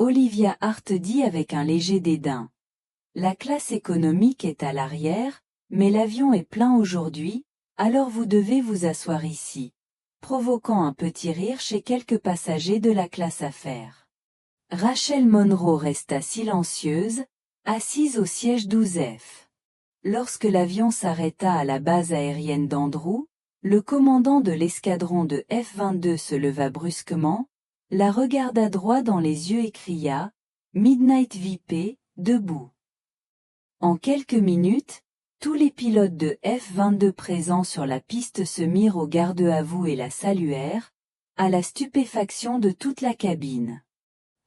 Olivia Hart dit avec un léger dédain. La classe économique est à l'arrière, mais l'avion est plein aujourd'hui, alors vous devez vous asseoir ici. Provoquant un petit rire chez quelques passagers de la classe affaires. Rachel Monroe resta silencieuse, assise au siège 12F. Lorsque l'avion s'arrêta à la base aérienne d'Andrew, le commandant de l'escadron de F-22 se leva brusquement, la regarda droit dans les yeux et cria « Midnight VP, debout !» En quelques minutes, tous les pilotes de F-22 présents sur la piste se mirent au garde-à-vous et la saluèrent, à la stupéfaction de toute la cabine.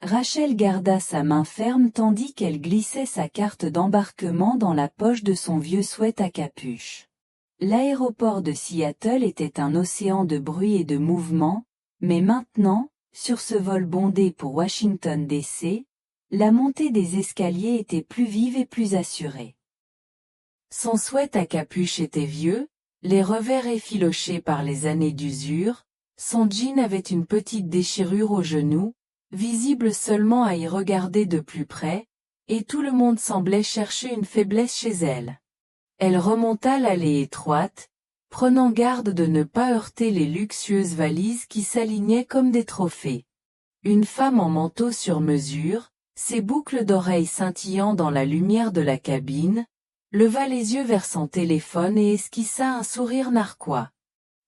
Rachel garda sa main ferme tandis qu'elle glissait sa carte d'embarquement dans la poche de son vieux sweat à capuche. L'aéroport de Seattle était un océan de bruit et de mouvement, mais maintenant, sur ce vol bondé pour Washington DC, la montée des escaliers était plus vive et plus assurée. Son sweat à capuche était vieux, les revers effilochés par les années d'usure, son jean avait une petite déchirure au genou, visible seulement à y regarder de plus près, et tout le monde semblait chercher une faiblesse chez elle. Elle remonta l'allée étroite, prenant garde de ne pas heurter les luxueuses valises qui s'alignaient comme des trophées. Une femme en manteau sur mesure, ses boucles d'oreilles scintillant dans la lumière de la cabine, leva les yeux vers son téléphone et esquissa un sourire narquois.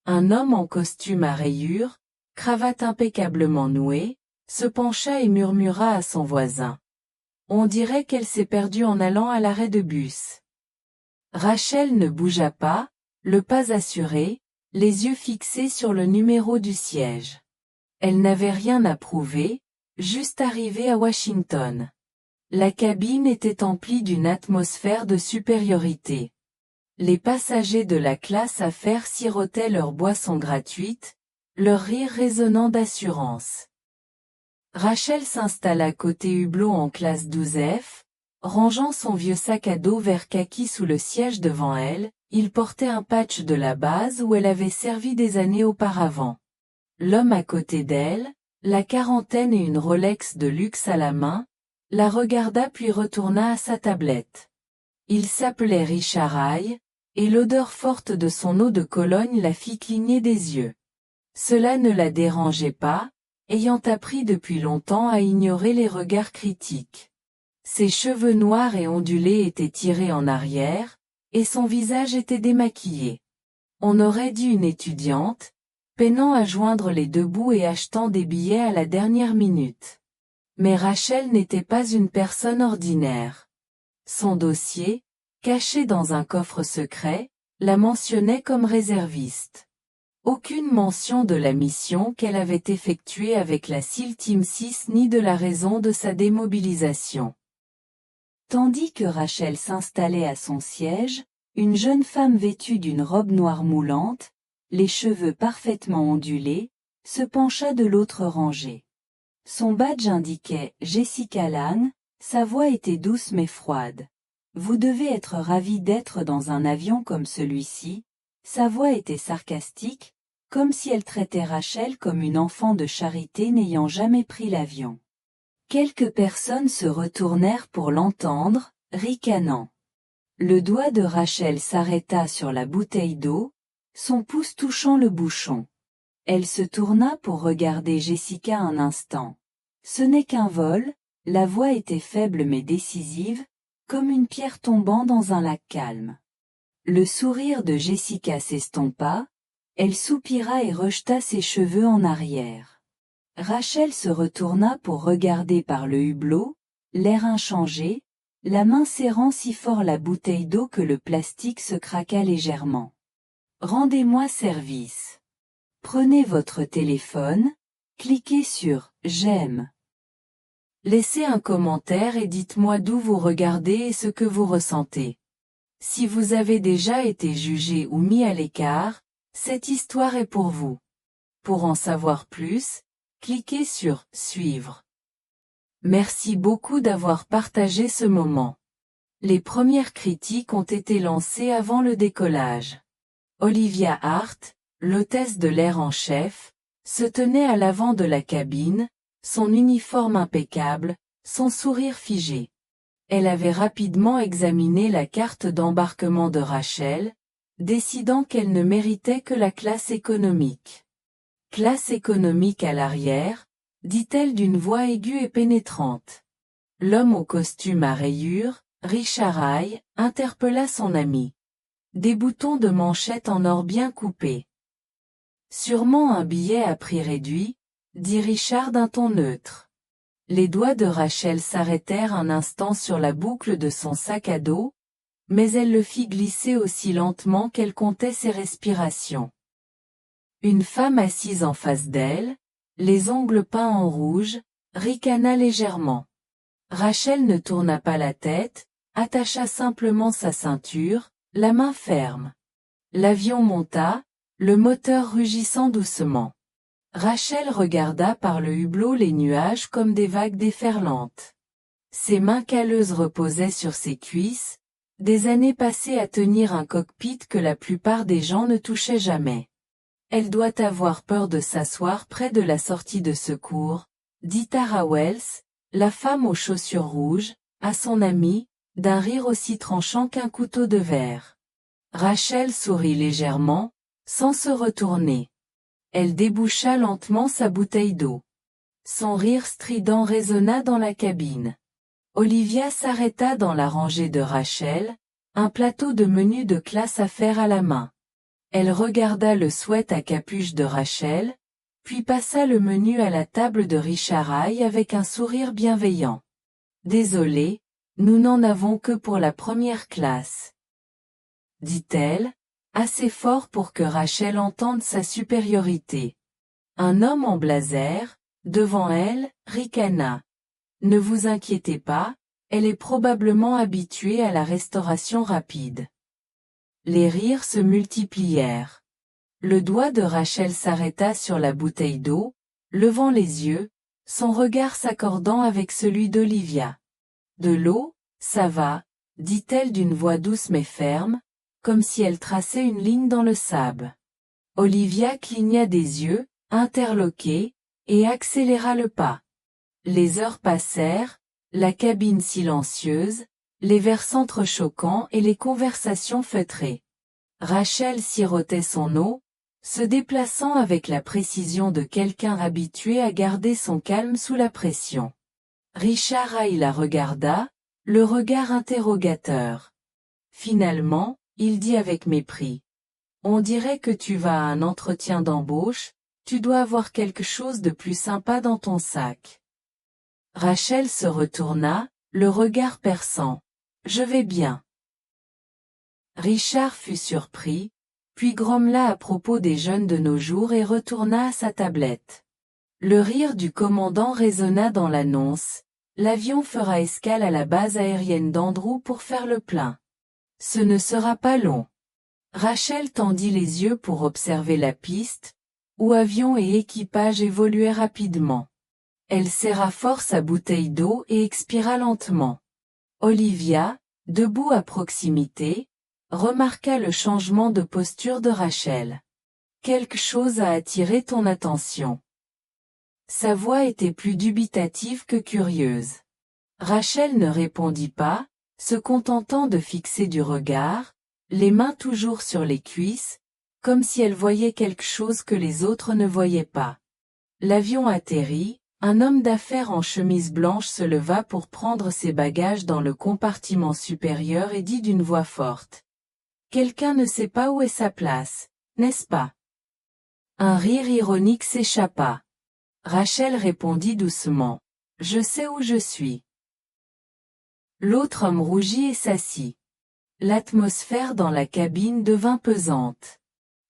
Un homme en costume à rayures, cravate impeccablement nouée, se pencha et murmura à son voisin. On dirait qu'elle s'est perdue en allant à l'arrêt de bus. Rachel ne bougea pas, le pas assuré, les yeux fixés sur le numéro du siège. Elle n'avait rien à prouver, juste arrivée à Washington. La cabine était emplie d'une atmosphère de supériorité. Les passagers de la classe affaires sirotaient leur boisson gratuite, leur rire résonnant d'assurance. Rachel s'installa côté hublot en classe 12F, rangeant son vieux sac à dos vert kaki sous le siège devant elle, il portait un patch de la base où elle avait servi des années auparavant. L'homme à côté d'elle, la quarantaine et une Rolex de luxe à la main, la regarda puis retourna à sa tablette. Il s'appelait Richard Hay, et l'odeur forte de son eau de Cologne la fit cligner des yeux. Cela ne la dérangeait pas, ayant appris depuis longtemps à ignorer les regards critiques. Ses cheveux noirs et ondulés étaient tirés en arrière, et son visage était démaquillé. On aurait dit une étudiante, peinant à joindre les deux bouts et achetant des billets à la dernière minute. Mais Rachel n'était pas une personne ordinaire. Son dossier, caché dans un coffre secret, la mentionnait comme réserviste. Aucune mention de la mission qu'elle avait effectuée avec la SEAL Team 6 ni de la raison de sa démobilisation. Tandis que Rachel s'installait à son siège, une jeune femme vêtue d'une robe noire moulante, les cheveux parfaitement ondulés, se pencha de l'autre rangée. Son badge indiquait « Jessica Lange », sa voix était douce mais froide. « Vous devez être ravi d'être dans un avion comme celui-ci », sa voix était sarcastique, comme si elle traitait Rachel comme une enfant de charité n'ayant jamais pris l'avion. Quelques personnes se retournèrent pour l'entendre, ricanant. Le doigt de Rachel s'arrêta sur la bouteille d'eau, son pouce touchant le bouchon. Elle se tourna pour regarder Jessica un instant. Ce n'est qu'un vol, la voix était faible mais décisive, comme une pierre tombant dans un lac calme. Le sourire de Jessica s'estompa, elle soupira et rejeta ses cheveux en arrière. Rachel se retourna pour regarder par le hublot, l'air inchangé, la main serrant si fort la bouteille d'eau que le plastique se craqua légèrement. « Rendez-moi service. Prenez votre téléphone, cliquez sur « J'aime ». Laissez un commentaire et dites-moi d'où vous regardez et ce que vous ressentez. Si vous avez déjà été jugé ou mis à l'écart, cette histoire est pour vous. Pour en savoir plus, cliquez sur « Suivre ». Merci beaucoup d'avoir partagé ce moment. Les premières critiques ont été lancées avant le décollage. Olivia Hart, l'hôtesse de l'air en chef, se tenait à l'avant de la cabine, son uniforme impeccable, son sourire figé. Elle avait rapidement examiné la carte d'embarquement de Rachel, décidant qu'elle ne méritait que la classe économique. Classe économique à l'arrière, dit-elle d'une voix aiguë et pénétrante. L'homme au costume à rayures, Richard Heye, interpella son ami. Des boutons de manchette en or bien coupés. Sûrement un billet à prix réduit, dit Richard d'un ton neutre. Les doigts de Rachel s'arrêtèrent un instant sur la boucle de son sac à dos, mais elle le fit glisser aussi lentement qu'elle comptait ses respirations. Une femme assise en face d'elle, les ongles peints en rouge, ricana légèrement. Rachel ne tourna pas la tête, attacha simplement sa ceinture, la main ferme. L'avion monta, le moteur rugissant doucement. Rachel regarda par le hublot les nuages comme des vagues déferlantes. Ses mains calleuses reposaient sur ses cuisses, des années passées à tenir un cockpit que la plupart des gens ne touchaient jamais. Elle doit avoir peur de s'asseoir près de la sortie de secours, dit Tara Wells, la femme aux chaussures rouges, à son amie, d'un rire aussi tranchant qu'un couteau de verre. Rachel sourit légèrement, sans se retourner. Elle déboucha lentement sa bouteille d'eau. Son rire strident résonna dans la cabine. Olivia s'arrêta dans la rangée de Rachel, un plateau de menu de classe affaires à la main. Elle regarda le sweat à capuche de Rachel, puis passa le menu à la table de Richard Heye avec un sourire bienveillant. Désolé, nous n'en avons que pour la première classe, dit-elle, assez fort pour que Rachel entende sa supériorité. Un homme en blazer, devant elle, ricana. Ne vous inquiétez pas, elle est probablement habituée à la restauration rapide. Les rires se multiplièrent. Le doigt de Rachel s'arrêta sur la bouteille d'eau, levant les yeux, son regard s'accordant avec celui d'Olivia. De l'eau, ça va, dit-elle d'une voix douce mais ferme, comme si elle traçait une ligne dans le sable. Olivia cligna des yeux, interloquée, et accéléra le pas. Les heures passèrent, la cabine silencieuse, les verres s'entrechoquant et les conversations feutrées. Rachel sirotait son eau, se déplaçant avec la précision de quelqu'un habitué à garder son calme sous la pression. Richard Heye la regarda, le regard interrogateur. Finalement, il dit avec mépris. On dirait que tu vas à un entretien d'embauche, tu dois avoir quelque chose de plus sympa dans ton sac. Rachel se retourna, le regard perçant. Je vais bien. Richard fut surpris, puis grommela à propos des jeunes de nos jours et retourna à sa tablette. Le rire du commandant résonna dans l'annonce. L'avion fera escale à la base aérienne d'Andrew pour faire le plein. Ce ne sera pas long. Rachel tendit les yeux pour observer la piste, où avion et équipage évoluaient rapidement. Elle serra fort sa bouteille d'eau et expira lentement. Olivia, debout à proximité, remarqua le changement de posture de Rachel. Quelque chose a attiré ton attention. Sa voix était plus dubitative que curieuse. Rachel ne répondit pas, se contentant de fixer du regard, les mains toujours sur les cuisses, comme si elle voyait quelque chose que les autres ne voyaient pas. L'avion atterrit, un homme d'affaires en chemise blanche se leva pour prendre ses bagages dans le compartiment supérieur et dit d'une voix forte. Quelqu'un ne sait pas où est sa place, n'est-ce pas? Un rire ironique s'échappa. Rachel répondit doucement. Je sais où je suis. L'autre homme rougit et s'assit. L'atmosphère dans la cabine devint pesante.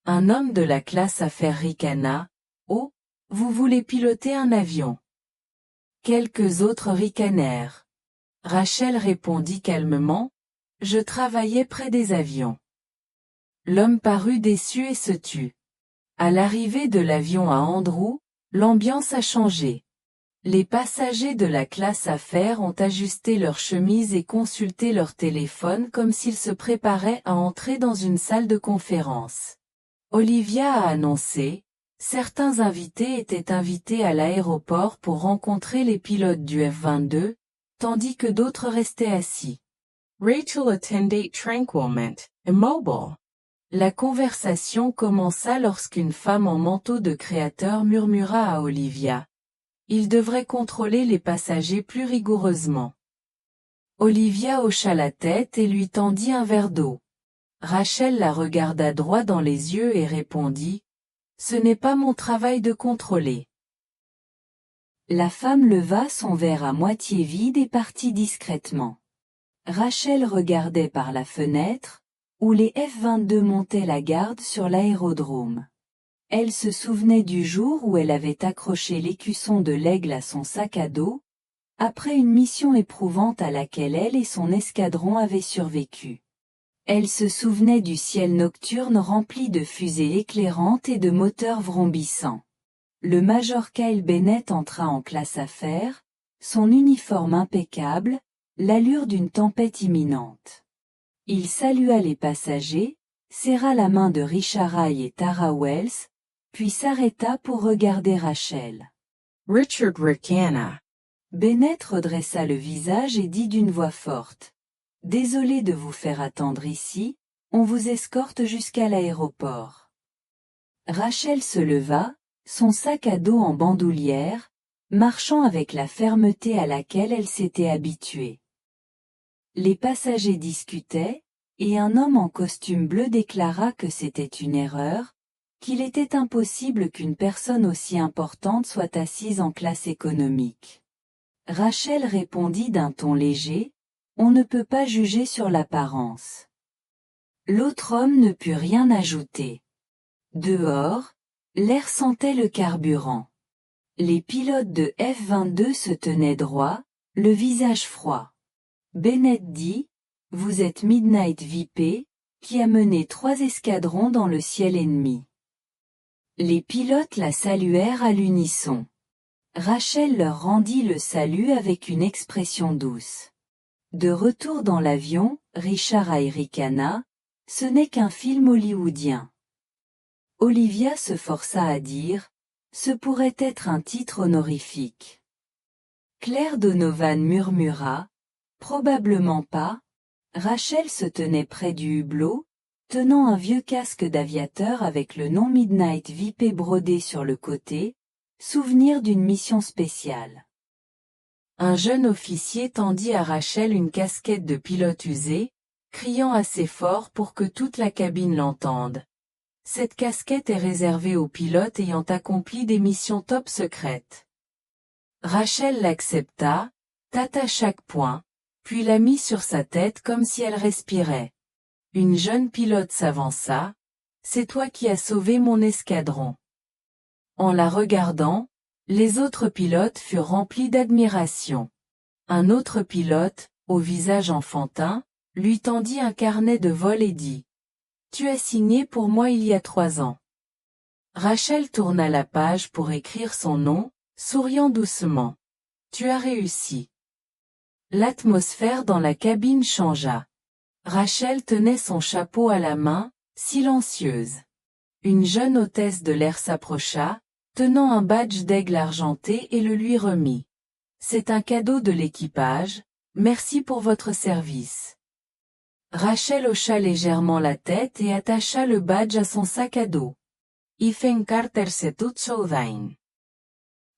Un homme de la classe affaires ricana. Oh, vous voulez piloter un avion? Quelques autres ricanèrent. Rachel répondit calmement. Je travaillais près des avions. L'homme parut déçu et se tut. À l'arrivée de l'avion à Andrew, l'ambiance a changé. Les passagers de la classe affaires ont ajusté leurs chemises et consulté leur téléphone comme s'ils se préparaient à entrer dans une salle de conférence. Olivia a annoncé, Certains invités étaient invités à l'aéroport pour rencontrer les pilotes du F-22, tandis que d'autres restaient assis. Rachel attended tranquillement, immobile. La conversation commença lorsqu'une femme en manteau de créateur murmura à Olivia. Il devrait contrôler les passagers plus rigoureusement. Olivia hocha la tête et lui tendit un verre d'eau. Rachel la regarda droit dans les yeux et répondit, « Ce n'est pas mon travail de contrôler. » La femme leva son verre à moitié vide et partit discrètement. Rachel regardait par la fenêtre, où les F-22 montaient la garde sur l'aérodrome. Elle se souvenait du jour où elle avait accroché l'écusson de l'aigle à son sac à dos, après une mission éprouvante à laquelle elle et son escadron avaient survécu. Elle se souvenait du ciel nocturne rempli de fusées éclairantes et de moteurs vrombissants. Le major Kyle Bennett entra en classe affaires, son uniforme impeccable, l'allure d'une tempête imminente. Il salua les passagers, serra la main de Richard Eye et Tara Wells, puis s'arrêta pour regarder Rachel. Richard Ricana. Bennett redressa le visage et dit d'une voix forte. « Désolé de vous faire attendre ici, on vous escorte jusqu'à l'aéroport. » Rachel se leva, son sac à dos en bandoulière, marchant avec la fermeté à laquelle elle s'était habituée. Les passagers discutaient, et un homme en costume bleu déclara que c'était une erreur, qu'il était impossible qu'une personne aussi importante soit assise en classe économique. Rachel répondit d'un ton léger, « On ne peut pas juger sur l'apparence. » L'autre homme ne put rien ajouter. Dehors, l'air sentait le carburant. Les pilotes de F-22 se tenaient droit, le visage froid. Bennett dit, « Vous êtes Midnight VP, qui a mené 3 escadrons dans le ciel ennemi. » Les pilotes la saluèrent à l'unisson. Rachel leur rendit le salut avec une expression douce. De retour dans l'avion, Richard Eye ricana, « Ce n'est qu'un film hollywoodien. » Olivia se força à dire, « Ce pourrait être un titre honorifique. » Claire Donovan murmura, « Probablement pas. » Rachel se tenait près du hublot, tenant un vieux casque d'aviateur avec le nom Midnight VP brodé sur le côté, souvenir d'une mission spéciale. Un jeune officier tendit à Rachel une casquette de pilote usée, criant assez fort pour que toute la cabine l'entende. Cette casquette est réservée aux pilotes ayant accompli des missions top secrètes. Rachel l'accepta, tâta chaque point, puis la mit sur sa tête comme si elle respirait. Une jeune pilote s'avança, « C'est toi qui as sauvé mon escadron. » En la regardant, les autres pilotes furent remplis d'admiration. Un autre pilote, au visage enfantin, lui tendit un carnet de vol et dit, « Tu as signé pour moi il y a 3 ans. » Rachel tourna la page pour écrire son nom, souriant doucement. « Tu as réussi. » L'atmosphère dans la cabine changea. Rachel tenait son chapeau à la main, silencieuse. Une jeune hôtesse de l'air s'approcha, tenant un badge d'aigle argenté et le lui remit. « C'est un cadeau de l'équipage, merci pour votre service. » Rachel hocha légèrement la tête et attacha le badge à son sac à dos. « Ethan Carter c'est tout soudain. »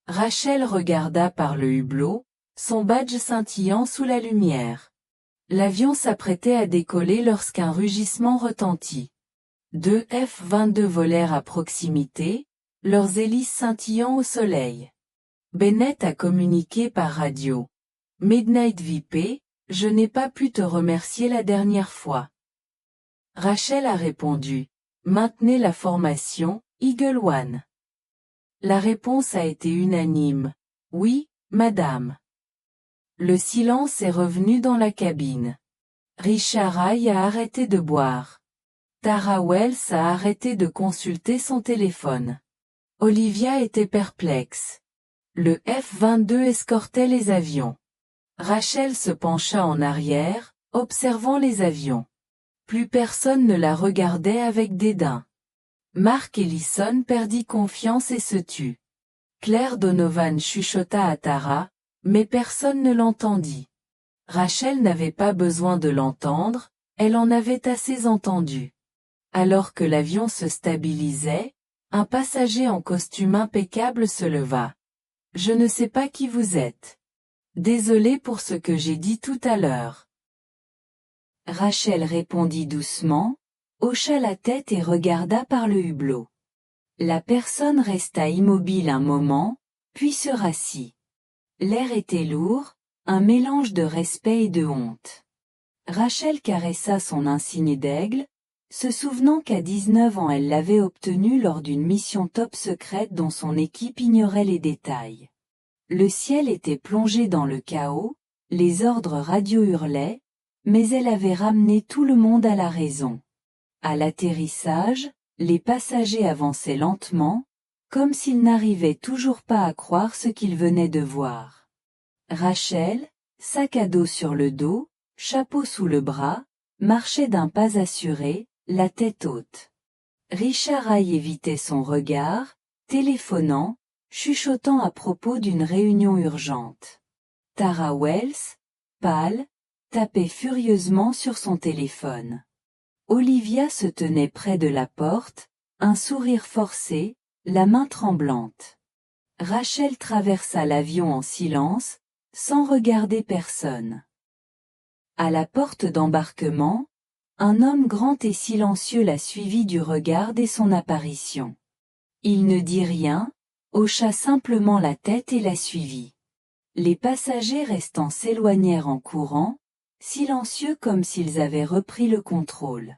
Rachel regarda par le hublot, son badge scintillant sous la lumière. L'avion s'apprêtait à décoller lorsqu'un rugissement retentit. 2 F-22 volèrent à proximité, leurs hélices scintillant au soleil. Bennett a communiqué par radio. « Midnight VP, je n'ai pas pu te remercier la dernière fois. » Rachel a répondu. « Maintenez la formation, Eagle One. » La réponse a été unanime. « Oui, madame. » Le silence est revenu dans la cabine. Richard Eye a arrêté de boire. Tara Wells a arrêté de consulter son téléphone. Olivia était perplexe. Le F-22 escortait les avions. Rachel se pencha en arrière, observant les avions. Plus personne ne la regardait avec dédain. Mark Ellison perdit confiance et se tut. Claire Donovan chuchota à Tara, mais personne ne l'entendit. Rachel n'avait pas besoin de l'entendre, elle en avait assez entendu. Alors que l'avion se stabilisait, un passager en costume impeccable se leva. « Je ne sais pas qui vous êtes. Désolé pour ce que j'ai dit tout à l'heure. » Rachel répondit doucement, hocha la tête et regarda par le hublot. La personne resta immobile un moment, puis se rassit. L'air était lourd, un mélange de respect et de honte. Rachel caressa son insigne d'aigle, se souvenant qu'à 19 ans elle l'avait obtenu lors d'une mission top secrète dont son équipe ignorait les détails. Le ciel était plongé dans le chaos, les ordres radio hurlaient, mais elle avait ramené tout le monde à la raison. À l'atterrissage, les passagers avançaient lentement, comme s'ils n'arrivaient toujours pas à croire ce qu'ils venaient de voir. Rachel, sac à dos sur le dos, chapeau sous le bras, marchait d'un pas assuré, la tête haute. Richard Hay évitait son regard, téléphonant, chuchotant à propos d'une réunion urgente. Tara Wells, pâle, tapait furieusement sur son téléphone. Olivia se tenait près de la porte, un sourire forcé, la main tremblante. Rachel traversa l'avion en silence, sans regarder personne. À la porte d'embarquement, un homme grand et silencieux la suivit du regard dès son apparition. Il ne dit rien, hocha simplement la tête et la suivit. Les passagers restants s'éloignèrent en courant, silencieux comme s'ils avaient repris le contrôle.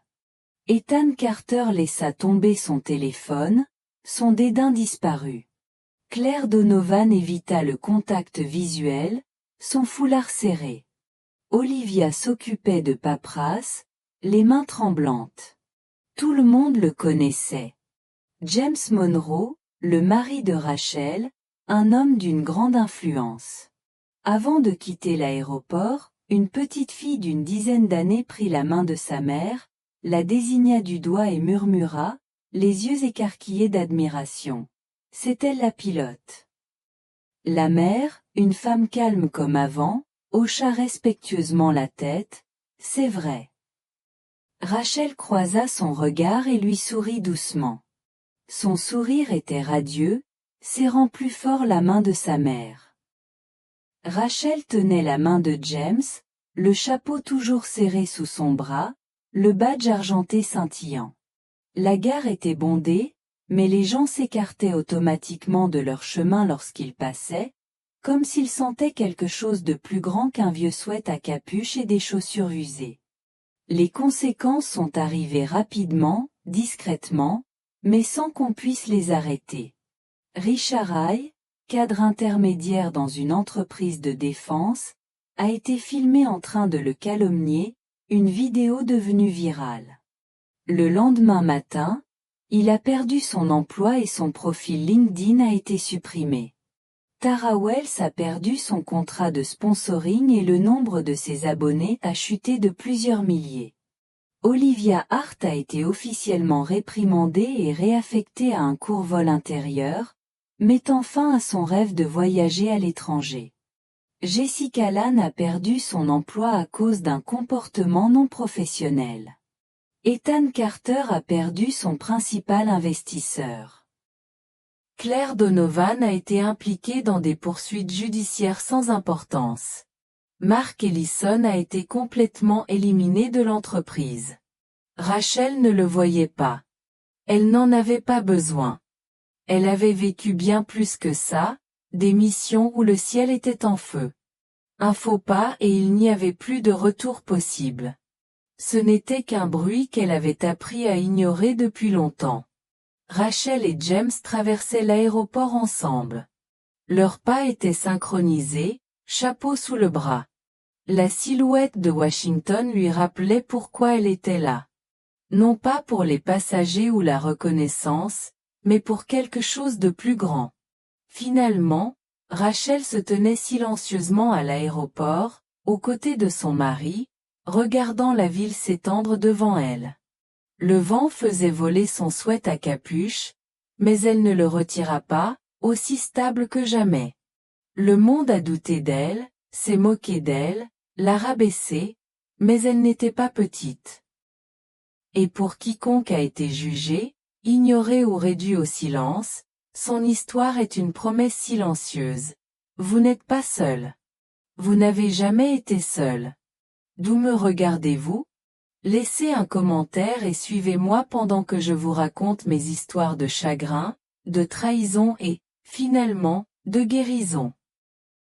Ethan Carter laissa tomber son téléphone, son dédain disparut. Claire Donovan évita le contact visuel, son foulard serré. Olivia s'occupait de paperasse, les mains tremblantes. Tout le monde le connaissait. James Monroe, le mari de Rachel, un homme d'une grande influence. Avant de quitter l'aéroport, une petite fille d'une dizaine d'années prit la main de sa mère, la désigna du doigt et murmura, les yeux écarquillés d'admiration. C'est elle la pilote. La mère, une femme calme comme avant, hocha respectueusement la tête, c'est vrai. Rachel croisa son regard et lui sourit doucement. Son sourire était radieux, serrant plus fort la main de sa mère. Rachel tenait la main de James, le chapeau toujours serré sous son bras, le badge argenté scintillant. La gare était bondée, mais les gens s'écartaient automatiquement de leur chemin lorsqu'ils passaient, comme s'ils sentaient quelque chose de plus grand qu'un vieux sweat à capuche et des chaussures usées. Les conséquences sont arrivées rapidement, discrètement, mais sans qu'on puisse les arrêter. Richard Hay, cadre intermédiaire dans une entreprise de défense, a été filmé en train de le calomnier, une vidéo devenue virale. Le lendemain matin, il a perdu son emploi et son profil LinkedIn a été supprimé. Tara Wells a perdu son contrat de sponsoring et le nombre de ses abonnés a chuté de plusieurs milliers. Olivia Hart a été officiellement réprimandée et réaffectée à un court vol intérieur, mettant fin à son rêve de voyager à l'étranger. Jessica Lange a perdu son emploi à cause d'un comportement non professionnel. Ethan Carter a perdu son principal investisseur. Claire Donovan a été impliquée dans des poursuites judiciaires sans importance. Mark Ellison a été complètement éliminé de l'entreprise. Rachel ne le voyait pas. Elle n'en avait pas besoin. Elle avait vécu bien plus que ça, des missions où le ciel était en feu. Un faux pas et il n'y avait plus de retour possible. Ce n'était qu'un bruit qu'elle avait appris à ignorer depuis longtemps. Rachel et James traversaient l'aéroport ensemble. Leurs pas étaient synchronisés, chapeau sous le bras. La silhouette de Washington lui rappelait pourquoi elle était là. Non pas pour les passagers ou la reconnaissance, mais pour quelque chose de plus grand. Finalement, Rachel se tenait silencieusement à l'aéroport, aux côtés de son mari, regardant la ville s'étendre devant elle. Le vent faisait voler son souet à capuche, mais elle ne le retira pas, aussi stable que jamais. Le monde a douté d'elle, s'est moqué d'elle, l'a rabaissée, mais elle n'était pas petite. Et pour quiconque a été jugé, ignoré ou réduit au silence, son histoire est une promesse silencieuse. Vous n'êtes pas seul. Vous n'avez jamais été seul. D'où me regardez-vous? Laissez un commentaire et suivez-moi pendant que je vous raconte mes histoires de chagrin, de trahison et, finalement, de guérison.